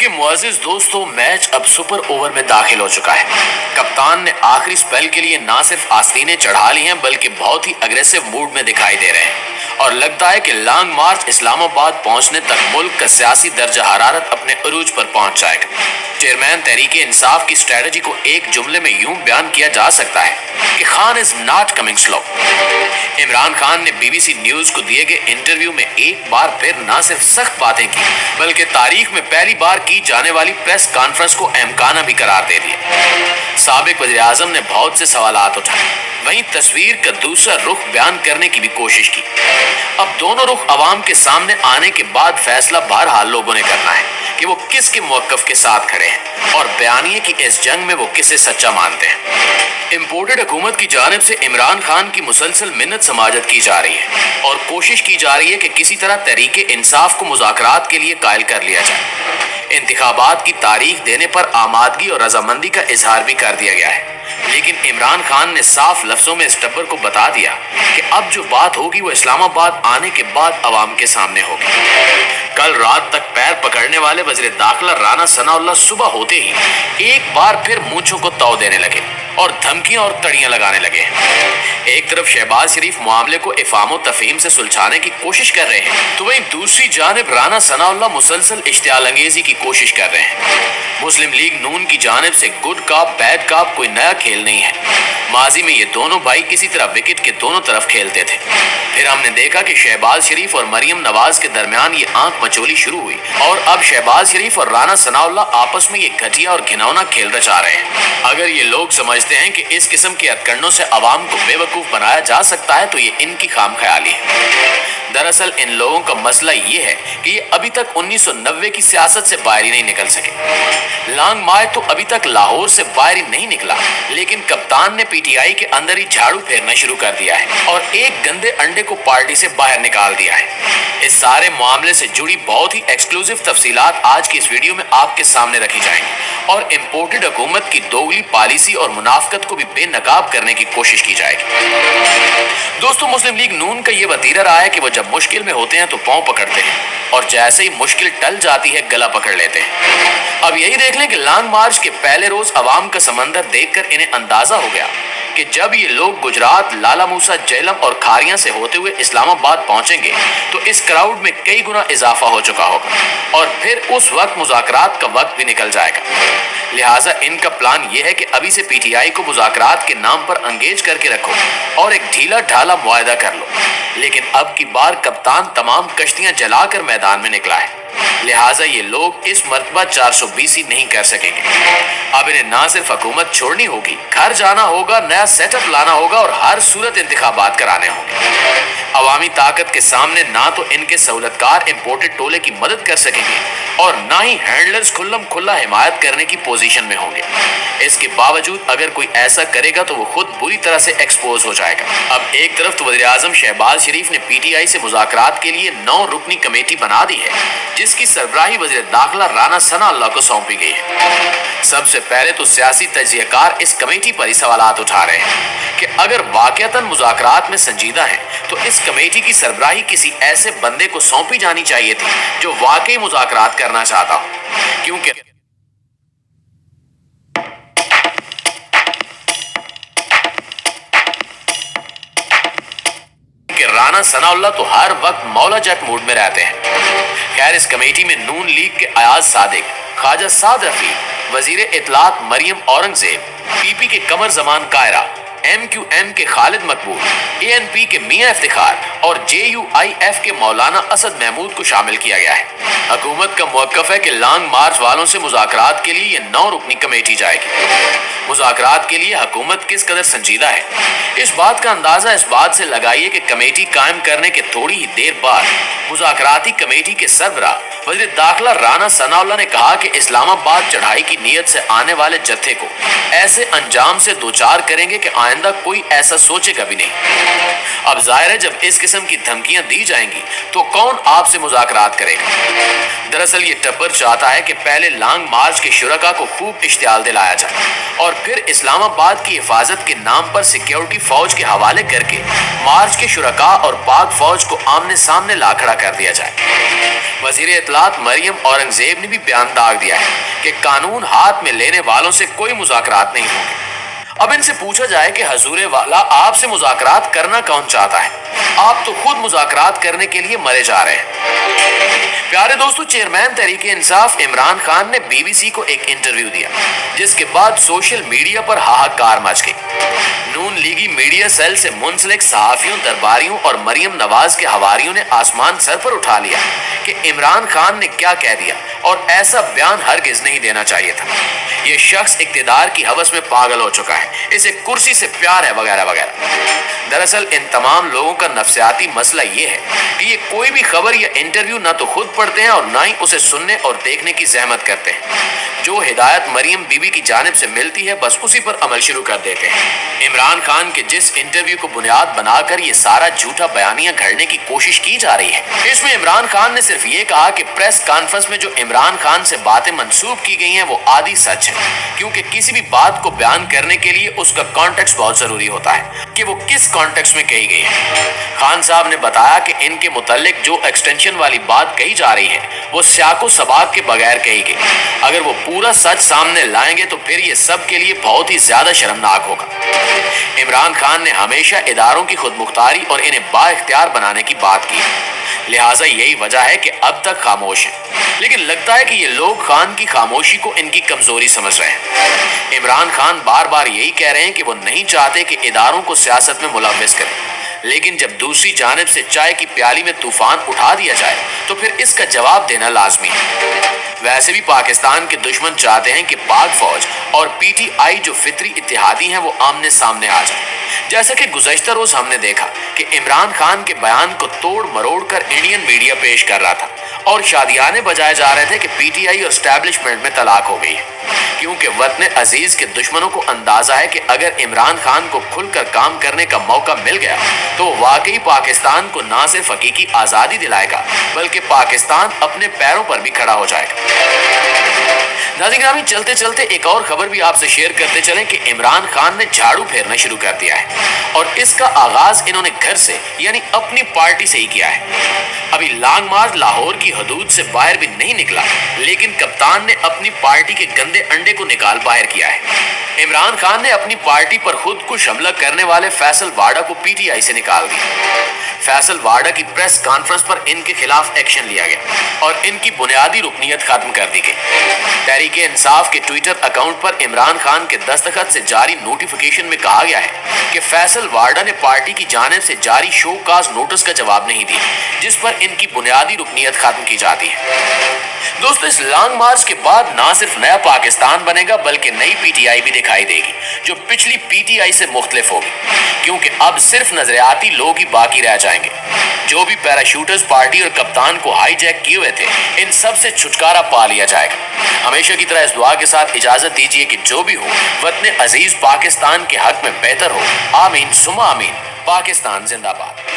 के मुअज़्ज़िज़ दोस्तों, मैच अब सुपर ओवर में दाखिल हो चुका है। कप्तान ने आखिरी स्पेल के लिए ना सिर्फ आस्तीनें चढ़ा ली हैं बल्कि बहुत ही अग्रेसिव मूड में दिखाई दे रहे हैं और लगता है कि लॉन्ग मार्च इस्लामाबाद पहुंचने तक मुल्क का सियासी दर्जा हरारत अपने उरूज पर पहुंच जाएगा। चेयरमैन तहरीक इंसाफ की स्ट्रेटजी को एक जुमले में यूं बयान किया जा सकता है कि Khan is not coming slow. Imran Khan ने बीबीसी न्यूज को दिए गए इंटरव्यू में एक बार फिर न सिर्फ सख्त बातें की बल्कि तारीख में पहली बार की जाने वाली प्रेस कॉन्फ्रेंस को अहमकाना भी करार दे दिया। साबिक वज़ीर आज़म ने बहुत से सवालात उठाए, वहीं तस्वीर का दूसरा रुख बयान करने की भी कोशिश की। अब दोनों रुख अवाम के सामने आने के बाद फैसला बहरहाल लोगों ने करना है कि वो किसके मौक़िफ़ के साथ खड़े हैं और बयानिए की इस जंग में वो किसे सच्चा मानते हैं। इम्पोर्टेड हुकूमत की जानिब से इमरान खान की मुसलसल मिन्नत समाजत की जा रही है और कोशिश की जा रही है कि किसी तरह तहरीके इंसाफ को मुज़ाकरात के लिए कायल कर लिया जाए। इंतखाबात की तारीख देने पर आमादगी और रजामंदी का इजहार भी कर दिया गया है, लेकिन इमरान खान ने साफ लफ्जों में इस टब्बर को बता दिया कि अब जो बात होगी वो इस्लामाबाद आने के बाद अवाम के सामने होगी। कल रात तक पैर पकड़ने वाले वज़ीर दाखिला राना सनाउल्लाह सुबह होते ही एक बार फिर मूंछों को तौ देने लगे और धमकियां और तड़ियां लगाने लगे। एक तरफ शहबाज शरीफ मामले को इफाम व तफहीम से सुलझाने की कोशिश कर रहे हैं, तो वहीं दूसरी जानिब राना सनाउल्लाह मुसलसल इश्तियाल अंगेजी की कोशिश कर रहे हैं। मुस्लिम लीग नून की जानिब से गुड कॉप बैड कॉप कोई नया खेल नहीं है। माजी में ये दोनों भाई किसी तरह विकेट के दोनों तरफ खेलते थे। फिर हमने देखा कि शहबाज शरीफ और मरियम नवाज के दरमियान ये आंख मचोली शुरू हुई और अब शहबाज शरीफ और राना सनाउल्लाह आपस में ये घटिया और घिनौना खेल रचा रहे हैं। अगर ये लोग समझते हैं कि इस किस्म के हथकंडों से अवाम को बेवकूफ बनाया जा सकता है तो ये इनकी खामख्याली है। दरअसल इन लोगों का मसला ये है कि ये अभी तक 1990 की सियासत से बाहर ही नहीं निकल सके। लॉन्ग मार्च तो अभी तक लाहौर से बाहर ही नहीं निकला, लेकिन कप्तान ने पीटीआई के अंदर ही झाड़ू फेरना शुरू कर दिया है और एक गंदे अंडे को पार्टी से बाहर निकाल दिया है। इस सारे मामले से जुड़ी बहुत ही एक्सक्लूसिव तफसीलात आज की इस वीडियो में आपके सामने रखी जाएंगी और इम्पोर्टेड हुकूमत की दोगली पॉलिसी और मुनाफकत को भी बेनकाब करने की कोशिश की जाएगी। दोस्तों, मुस्लिम लीग नून का ये वतीरा रहा है कि वो जब मुश्किल में होते हैं तो पांव पकड़ते हैं और जैसे ही मुश्किल टल जाती है गला पकड़ लेते हैं। अब यही देख लें कि लॉन्ग मार्च के पहले रोज अवाम का समंदर देखकर इन्हें अंदाजा हो गया कि जब ये लोग गुजरात, लाला मूसा, जेलम और खारियां से होते हुए इस्लामाबाद पहुंचेंगे तो इस क्राउड में कई गुना इजाफा हो चुका होगा और फिर उस वक्त मुज़ाकरात का वक्त भी निकल जाएगा। लिहाजा इनका प्लान यह है कि अभी से पीटीआई को मुज़ाकरात के नाम पर अंगेज करके रखो और एक ढीला ढाला मुआहदा कर लो। लेकिन अब की बार कप्तान तमाम कश्तियां जलाकर मैदान में निकला है, लिहाजा ये लोग इस मर्तबा 420 नहीं कर सकेंगे। अब इन्हें ना सिर्फ हुकूमत छोड़नी होगी, घर जाना होगा, नया सेटअप लाना होगा और हर सूरत इंतखाबात कराने होंगे। अवामी ताकत के सामने ना तो इनके सहूलतकार इम्पोर्टेड टोले की मदद कर सकेंगे और ना ही हैंडलर्स खुल्लम खुल्ला हिमायत करने की पोजीशन में होंगे। इसके बावजूद अगर कोई ऐसा करेगा तो वो खुद बुरी तरह से एक्सपोज हो जाएगा। अब एक तरफ तो वज़ीर आज़म शहबाज शरीफ ने पीटीआई से मुज़ाकरात के लिए 9 रुकनी कमेटी बना दी है, जिसकी सरबराही वज़ीर दाखिला राना सनाउल्लाह को सौंपी गई है। सबसे पहले तो सियासी तज्ज़ियाकार इस कमेटी पर ही सवालात उठा रहे हैं कि अगर वाक़अतन मुज़ाकरात में संजीदा है तो इस कमेटी की सरबराही किसी ऐसे बंदे को सौंपी जानी चाहिए थी जो वाकई मुज़ाकरात करना चाहता हो, क्योंकि राना सनाउल्लाह तो हर वक्त मौला जट मूड में रहते हैं। खैर, इस कमेटी में नून लीग के अयाज सादिक, ख्वाजा साद रफीक, वजीर इत्तलात मरियम औरंगजेब, पीपी के कमर जमान कायरा, MQM के खालिद मकबूल, ANP के मियां इफ्तिखार और JUIF के मौलाना असद महमूद को शामिल किया गया है। हुकूमत का मौक़िफ़ है कि लॉन्ग मार्च वालों से मुज़ाकरात के लिए ये 9 रुकनी कमेटी जाएगी। मुज़ाकरात के लिए हुकूमत किस कदर संजीदा है, इस बात का अंदाज़ा इस बात से लगाइए कि कमेटी कायम करने के थोड़ी ही देर बाद मुज़ाकराती कमेटी के सरबराह वज़ीर दाखिला राना सनाउल्लाह ने कहा कि इस्लामाबाद चढ़ाई की नीयत से आने वाले जत्थे को ऐसे अंजाम से दोचार करेंगे कि आइंदा कोई ऐसा सोचेगा भी नहीं। अब जाहिर है जब इस किस्म की धमकियां दी जाएंगी तो कौन आपसे मुज़ाकरात करेगा। दरअसल ये टब्बर चाहता है कि पहले लॉन्ग मार्च के शुरका को खूब इश्तियाल दिलाया जाए और फिर इस्लामाबाद की हिफाजत के नाम पर सिक्योरिटी फौज के हवाले करके मार्च के शुरका और पाक फौज को आमने सामने ला खड़ा कर दिया जाए। वजीर इत्तलात मरियम औरंगजेब ने भी बयान दाग दिया है कि कानून हाथ में लेने वालों से कोई मुज़ाकरात नहीं होंगे। अब इनसे पूछा जाए कि हजूर वाला आपसे मुज़ाकरात करना कौन चाहता है? आप तो खुद मुज़ाकरात करने के लिए मरे जा रहे हैं। प्यारे दोस्तों, चेयरमैन तहरीक इंसाफ इमरान खान ने बीबीसी को एक इंटरव्यू दिया, जिसके बाद सोशल मीडिया पर हाहाकार मच गई। नून लीगी मीडिया सेल से मुंसलिक सहाफियों, दरबारियों और मरियम नवाज के हवारियों ने आसमान सर पर उठा लिया कि इमरान खान ने क्या कह दिया और ऐसा बयान हरगिज नहीं देना चाहिए था। ये शख्स इक्तिदार की हवस में पागल हो चुका है, इसे कुर्सी से प्यार है, वगैरह वगैरह। दरअसल इन तमाम लोगों का नफ्सियाती मसला ये है कि ये कोई भी खबर या इंटरव्यू ना तो खुद पढ़ते हैं और ना ही उसे सुनने और देखने की जहमत करते हैं। जो हिदायत मरियम बीबी की जानिब से मिलती है बस उसी पर अमल शुरू कर देते हैं। इमरान खान के जिस इंटरव्यू को बुनियाद बनाकर ये सारा झूठा बयानियां घड़ने की कोशिश की जा रही है, इसमें इमरान खान ने सिर्फ ये कहा कि प्रेस कॉन्फ्रेंस में जो इमरान खान से बातें मंसूब की गई हैं वो आधी सच है, क्योंकि किसी भी बात को बयान करने के लिए उसका कॉन्टेक्स्ट बहुत जरूरी होता है कि वो किस कॉन्टेक्स्ट में कही गई है। खान साहब ने बताया कि इनके मुतालिक जो एक्सटेंशन वाली बात कही जा रही है वो स्याको सबाक के बगैर कही गई। अगर वो पूरा सच सामने लाएंगे तो फिर ये सब के लिए बहुत ही ज्यादा शर्मनाक होगा। इमरान खान ने हमेशा इदारों की खुदमुख्तारी और इन्हें बाइख्तियार बनाने की बात की, लिहाजा यही वजह है कि अब तक खामोश है। लेकिन लगता है कि ये लोग खान की खामोशी को इनकी कमजोरी समझ रहे हैं। इमरान खान बार बार यही कह रहे हैं कि वो नहीं चाहते कि इदारों को सियासत में मुलव्विस करें, लेकिन जब दूसरी जानिब से चाय की प्याली में तूफान उठा दिया जाए तो फिर इसका जवाब देना लाजमी है। वैसे भी पाकिस्तान के दुश्मन चाहते हैं कि पाक फौज और पीटीआई जो फितरी इत्तेहादी हैं वो आमने सामने आ जाए। जैसा कि गुज़श्ता रोज हमने देखा कि इमरान खान के बयान को तोड़ मरोड़ कर इंडियन मीडिया पेश कर रहा था और शादियाने बजाए जा रहे थे कि पीटीआई और एस्टैब्लिशमेंट में तलाक हो गई है, क्योंकि वतन अजीज के दुश्मनों को अंदाजा है कि अगर इमरान खान को खुलकर काम करने का मौका मिल गया तो वाकई पाकिस्तान को ना सिर्फ हकीकी आज़ादी दिलाएगा बल्कि पाकिस्तान अपने पैरों पर भी खड़ा हो जाएगा। नाज़रीन, चलते चलते एक और खबर भी आपसे शेयर करते चलें कि इमरान खान ने झाड़ू फेरना शुरू कर दिया है और इसका आगाज इन्होंने घर से यानी अपनी पार्टी से ही किया है। अभी लॉन्ग मार्च लाहौर की हदूद से बाहर भी नहीं निकला, लेकिन कप्तान ने अपनी पार्टी के गंदे अंडे को निकाल बाहर किया है। इमरान खान ने अपनी पार्टी पर खुद को हमला करने वाले फैसल वाडा को पीटीआई से निकाल दिया। फैसल वाडा की प्रेस कॉन्फ्रेंस पर इनके खिलाफ एक्शन लिया गया और इनकी बुनियादी रुकनीत खत्म कर दी गई। तहरीक इंसाफ के ट्विटर अकाउंट पर इमरान खान के दस्तखत से जारी नोटिफिकेशन में कहा गया है कि फैसल वाडा ने पार्टी की जानिब से जारी शो काज नोटिस का जवाब नहीं दिया, जिस पर इनकी बुनियादी रुकनीत खत्म की जाती है। दोस्तों, इस लॉन्ग मार्च के बाद ना सिर्फ नया पाकिस्तान बनेगा बल्कि नई पीटीआई भी दिखाई देगी जो पिछली पीटीआई से मुख्तलिफ होगी, क्योंकि अब सिर्फ नजरियाती लोग ही बाकी रह जाएंगे। जो भी पैराशूटर्स पार्टी और कप्तान को हाईजैक किए हुए थे, इन सब से छुटकारा पा लिया जाएगा। हमेशा की तरह इस दुआ के साथ इजाजत दीजिए कि जो भी हो वतन अजीज पाकिस्तान के हक में बेहतर हो। आमीन सुमा आमीन। पाकिस्तान जिंदाबाद।